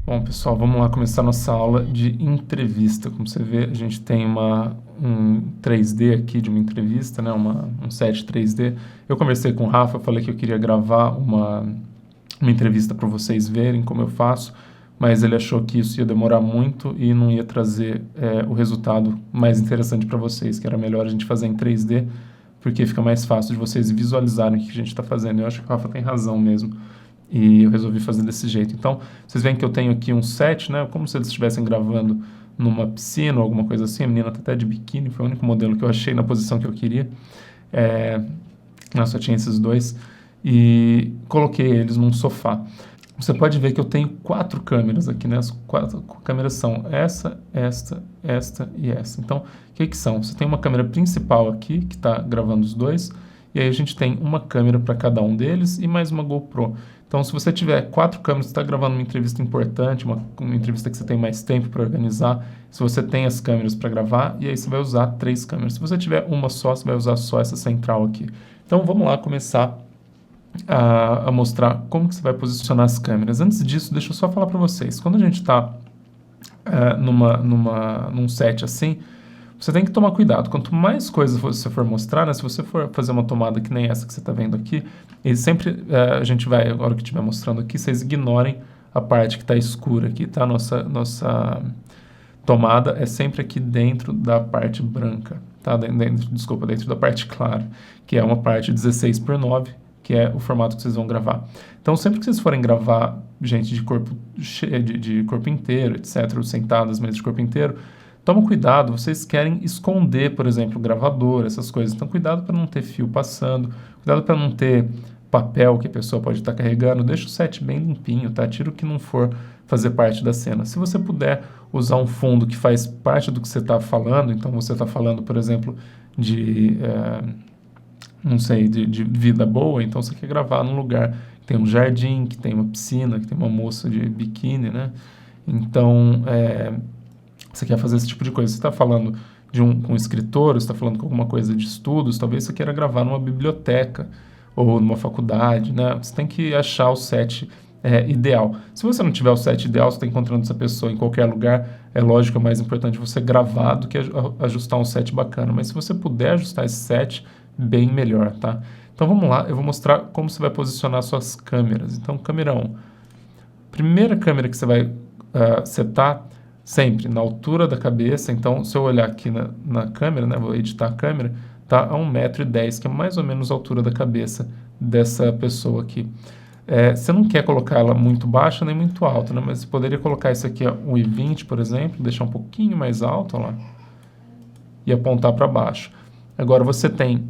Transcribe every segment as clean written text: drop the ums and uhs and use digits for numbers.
Bom, pessoal, vamos lá começar nossa aula de entrevista. Como você vê, a gente tem um 3D aqui de uma entrevista, né? Um set 3D. Eu conversei com o Rafa, falei que eu queria gravar uma entrevista para vocês verem como eu faço, mas ele achou que isso ia demorar muito e não ia trazer o resultado mais interessante para vocês, que era melhor a gente fazer em 3D, porque fica mais fácil de vocês visualizarem o que a gente está fazendo. Eu acho que o Rafa tem razão mesmo. E eu resolvi fazer desse jeito. Então, vocês veem que eu tenho aqui um set, né? Como se eles estivessem gravando numa piscina ou alguma coisa assim. A menina tá até de biquíni, foi o único modelo que eu achei na posição que eu queria. Só tinha esses dois. E coloquei eles num sofá. Você pode ver que eu tenho 4 câmeras aqui, né? As 4 câmeras são essa, esta e essa. Então, o que são? Você tem uma câmera principal aqui, que está gravando os dois, e aí a gente tem uma câmera para cada um deles e mais uma GoPro. Então, se você tiver 4 câmeras, você está gravando uma entrevista importante, uma entrevista que você tem mais tempo para organizar, se você tem as câmeras para gravar, e aí você vai usar 3 câmeras. Se você tiver uma só, você vai usar só essa central aqui. Então, vamos lá começar a mostrar como que você vai posicionar as câmeras. Antes disso, deixa eu só falar para vocês. Quando a gente está num set assim, você tem que tomar cuidado. Quanto mais coisas você for mostrar, né, se você for fazer uma tomada que nem essa que você está vendo aqui, e sempre a gente vai, agora que estiver mostrando aqui, vocês ignorem a parte que está escura aqui, tá? Nossa tomada é sempre aqui dentro da parte branca, tá? Dentro da parte clara, que é uma parte 16:9, que é o formato que vocês vão gravar. Então, sempre que vocês forem gravar gente de corpo inteiro, etc., ou sentadas, mas de corpo inteiro, toma cuidado, vocês querem esconder, por exemplo, o gravador, essas coisas. Então, cuidado para não ter fio passando, cuidado para não ter papel que a pessoa pode estar carregando. Deixa o set bem limpinho, tá? Tira o que não for fazer parte da cena. Se você puder usar um fundo que faz parte do que você está falando, então você está falando, por exemplo, não sei, de vida boa, então você quer gravar num lugar que tem um jardim, que tem uma piscina, que tem uma moça de biquíni, né? Então, você quer fazer esse tipo de coisa. Você está falando com um escritor, você está falando com alguma coisa de estudos, talvez você queira gravar numa biblioteca ou numa faculdade, né? Você tem que achar o set ideal. Se você não tiver o set ideal, você está encontrando essa pessoa em qualquer lugar, é lógico, é mais importante você gravar do que ajustar um set bacana. Mas se você puder ajustar esse set, bem melhor, tá? Então vamos lá, eu vou mostrar como você vai posicionar suas câmeras. Então, câmera 1. Primeira câmera que você vai setar, sempre na altura da cabeça. Então, se eu olhar aqui na câmera, né, vou editar a câmera, tá a 1,10 m, que é mais ou menos a altura da cabeça dessa pessoa aqui. Você não quer colocar ela muito baixa nem muito alta, né, mas você poderia colocar isso aqui a 1,20 m, por exemplo, deixar um pouquinho mais alto, ó lá, e apontar para baixo. Agora você tem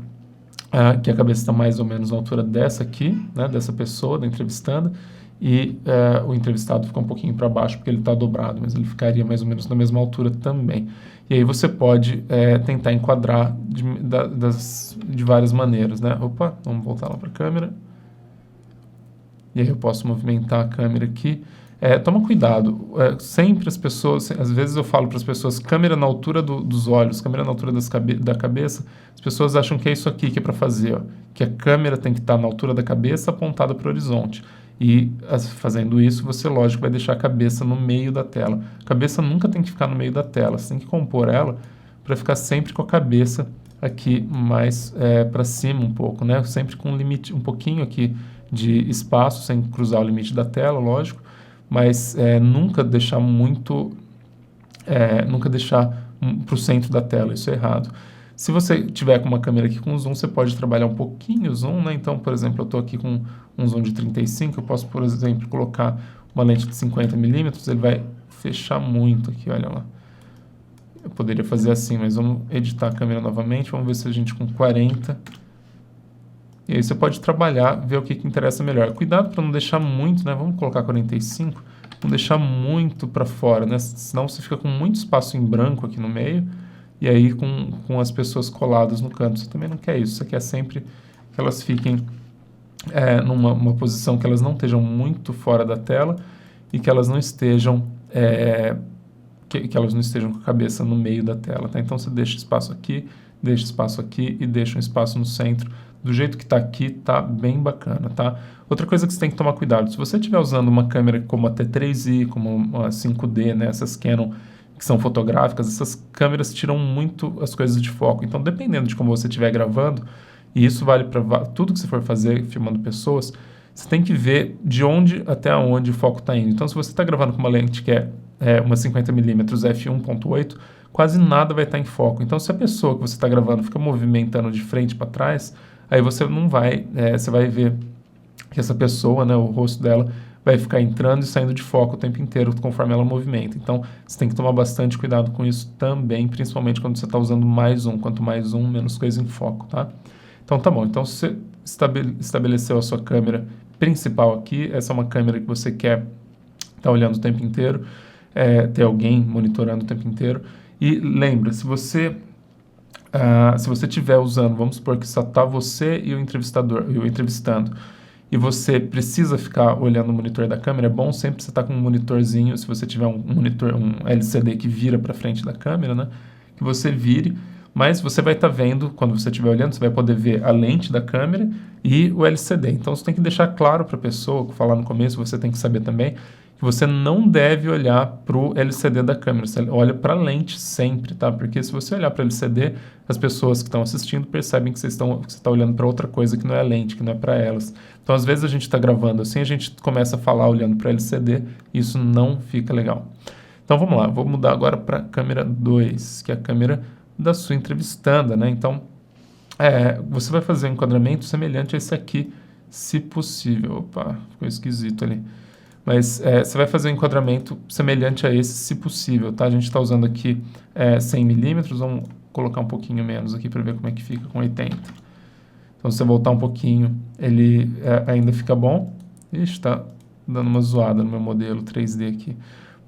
que a cabeça está mais ou menos na altura dessa aqui, né, dessa pessoa, da entrevistada, e o entrevistado fica um pouquinho para baixo porque ele está dobrado, mas ele ficaria mais ou menos na mesma altura também. E aí você pode tentar enquadrar de várias maneiras, né? Opa, vamos voltar lá para a câmera. E aí eu posso movimentar a câmera aqui. Toma cuidado, sempre as pessoas, às vezes eu falo para as pessoas, câmera na altura dos olhos, câmera na altura da cabeça, as pessoas acham que é isso aqui que é para fazer, ó, que a câmera tem que estar na altura da cabeça apontada para o horizonte. E fazendo isso, você, lógico, vai deixar a cabeça no meio da tela. A cabeça nunca tem que ficar no meio da tela, você tem que compor ela para ficar sempre com a cabeça aqui mais para cima um pouco, né? Sempre com um limite, um pouquinho aqui de espaço, sem cruzar o limite da tela, lógico, mas nunca deixar para o centro da tela, isso é errado. Se você tiver com uma câmera aqui com zoom, você pode trabalhar um pouquinho o zoom, né? Então, por exemplo, eu estou aqui com um zoom de 35, eu posso, por exemplo, colocar uma lente de 50 mm, ele vai fechar muito aqui, olha lá. Eu poderia fazer assim, mas vamos editar a câmera novamente, vamos ver se a gente com 40... E aí você pode trabalhar, ver o que interessa melhor. Cuidado para não deixar muito, né? Vamos colocar 45, não deixar muito para fora, né? Senão você fica com muito espaço em branco aqui no meio, e aí com as pessoas coladas no canto. Você também não quer isso, você quer sempre que elas fiquem numa posição que elas não estejam muito fora da tela e que elas não estejam que elas não estejam com a cabeça no meio da tela, tá? Então você deixa espaço aqui e deixa um espaço no centro do jeito que está aqui, tá bem bacana, tá? Outra coisa que você tem que tomar cuidado, se você estiver usando uma câmera como a T3i, como uma 5D, né, essas Canon que são fotográficas, essas câmeras tiram muito as coisas de foco. Então, dependendo de como você estiver gravando, e isso vale para tudo que você for fazer filmando pessoas, você tem que ver de onde até onde o foco está indo. Então, se você está gravando com uma lente que é uma 50mm f1.8, quase nada vai estar em foco. Então, se a pessoa que você está gravando fica movimentando de frente para trás, aí você não vai, você vai ver que essa pessoa, né, o rosto dela, vai ficar entrando e saindo de foco o tempo inteiro conforme ela movimenta. Então, você tem que tomar bastante cuidado com isso também, principalmente quando você está usando mais um. Quanto mais um, menos coisa em foco, tá? Então, tá bom. Então, você estabeleceu a sua câmera principal aqui. Essa é uma câmera que você quer estar olhando o tempo inteiro, ter alguém monitorando o tempo inteiro. E lembra, se você estiver usando, vamos supor que só está você e o entrevistador, e o entrevistando, e você precisa ficar olhando o monitor da câmera, é bom sempre você estar com um monitorzinho, se você tiver um monitor, um LCD que vira para frente da câmera, né, que você vire, mas você vai estar vendo, quando você estiver olhando, você vai poder ver a lente da câmera e o LCD. Então, você tem que deixar claro para a pessoa, falar no começo, você tem que saber também, que você não deve olhar para o LCD da câmera, você olha para a lente sempre, tá? Porque se você olhar para o LCD, as pessoas que estão assistindo percebem que você está olhando para outra coisa que não é a lente, que não é para elas. Então, às vezes a gente está gravando assim, a gente começa a falar olhando para o LCD, e isso não fica legal. Então, vamos lá, vou mudar agora para a câmera 2, que é a câmera da sua entrevistanda, né? Então, você vai fazer um enquadramento semelhante a esse aqui, se possível. Opa, ficou esquisito ali. Mas você vai fazer um enquadramento semelhante a esse, se possível, tá? A gente está usando aqui 100mm, vamos colocar um pouquinho menos aqui para ver como é que fica com 80. Então, se você voltar um pouquinho, ele ainda fica bom. Ixi, está dando uma zoada no meu modelo 3D aqui.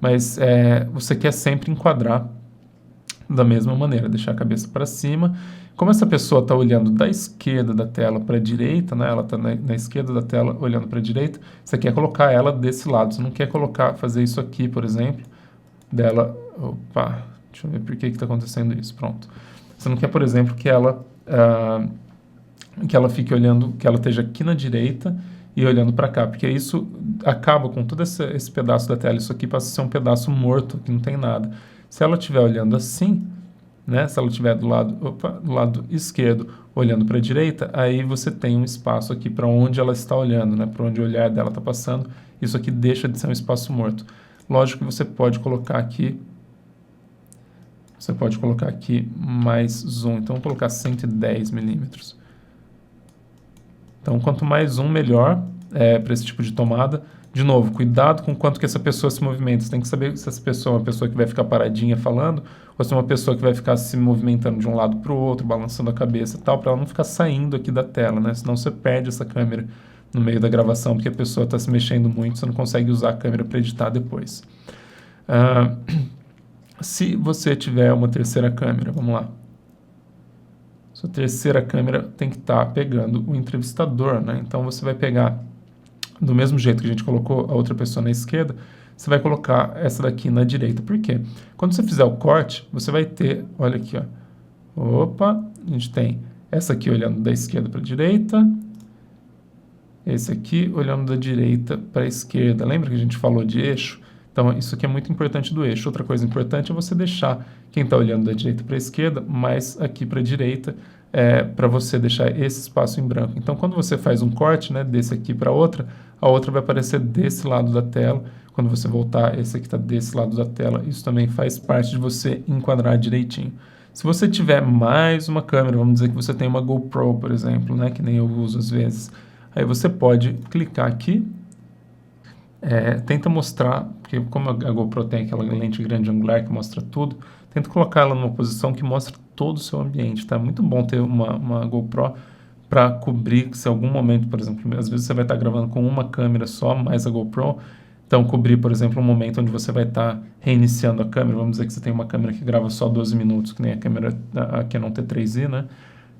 Mas você quer sempre enquadrar da mesma maneira, deixar a cabeça para cima. Como essa pessoa está olhando da esquerda da tela para a direita, né? Ela está na esquerda da tela olhando para a direita, você quer colocar ela desse lado. Você não quer fazer isso aqui, por exemplo, dela... Opa, deixa eu ver por que está acontecendo isso. Pronto. Você não quer, por exemplo, que ela fique olhando, que ela esteja aqui na direita e olhando para cá, porque isso acaba com todo esse pedaço da tela. Isso aqui passa a ser um pedaço morto, que não tem nada. Se ela estiver olhando assim, né, se ela estiver do lado esquerdo olhando para a direita, aí você tem um espaço aqui para onde ela está olhando, né, para onde o olhar dela está passando. Isso aqui deixa de ser um espaço morto. Lógico que você pode colocar aqui mais zoom. Então, vou colocar 110mm. Então, quanto mais zoom, melhor para esse tipo de tomada. De novo, cuidado com quanto que essa pessoa se movimenta. Você tem que saber se essa pessoa é uma pessoa que vai ficar paradinha falando ou se é uma pessoa que vai ficar se movimentando de um lado para o outro, balançando a cabeça e tal, para ela não ficar saindo aqui da tela, né? Senão você perde essa câmera no meio da gravação, porque a pessoa está se mexendo muito, você não consegue usar a câmera para editar depois. Se você tiver uma terceira câmera, vamos lá. Sua terceira câmera tem que estar pegando o entrevistador, né? Então você vai pegar, do mesmo jeito que a gente colocou a outra pessoa na esquerda, você vai colocar essa daqui na direita. Por quê? Quando você fizer o corte, você vai ter, olha aqui, ó. Opa, a gente tem essa aqui olhando da esquerda para a direita, esse aqui olhando da direita para a esquerda. Lembra que a gente falou de eixo? Então, isso aqui é muito importante do eixo. Outra coisa importante é você deixar quem está olhando da direita para a esquerda, mais aqui para a direita, para você deixar esse espaço em branco. Então, quando você faz um corte, né, desse aqui para a outra vai aparecer desse lado da tela. Quando você voltar, esse aqui está desse lado da tela. Isso também faz parte de você enquadrar direitinho. Se você tiver mais uma câmera, vamos dizer que você tem uma GoPro, por exemplo, né, que nem eu uso às vezes, aí você pode clicar aqui, tenta mostrar, porque como a GoPro tem aquela lente grande angular que mostra tudo, tenta colocar ela numa posição que mostra todo o seu ambiente, tá? É muito bom ter uma GoPro para cobrir, se em algum momento, por exemplo, às vezes você vai estar gravando com uma câmera só, mais a GoPro, então cobrir, por exemplo, um momento onde você vai estar reiniciando a câmera, vamos dizer que você tem uma câmera que grava só 12 minutos, que nem a câmera, a Canon T3i, né?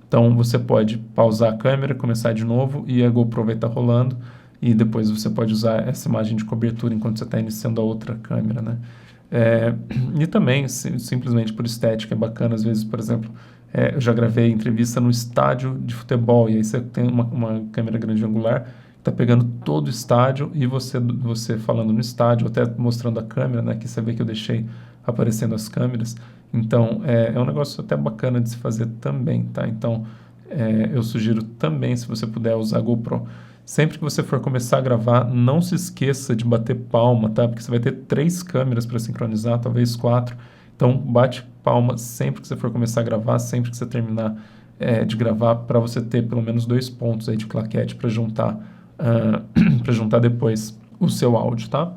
Então você pode pausar a câmera, começar de novo e a GoPro vai estar rolando, e depois você pode usar essa imagem de cobertura enquanto você está iniciando a outra câmera, né? E também, simplesmente por estética, é bacana, às vezes, por exemplo, Eu já gravei entrevista no estádio de futebol, e aí você tem uma câmera grande angular que está pegando todo o estádio e você falando no estádio, até mostrando a câmera, né? Que você vê que eu deixei aparecendo as câmeras. Então, é um negócio até bacana de se fazer também, tá? Então, eu sugiro também, se você puder, usar a GoPro. Sempre que você for começar a gravar, não se esqueça de bater palma, tá? Porque você vai ter 3 câmeras para sincronizar, talvez 4. Então, bate palma sempre que você for começar a gravar, sempre que você terminar de gravar, para você ter pelo menos 2 pontos aí de claquete para juntar, para juntar depois o seu áudio, tá?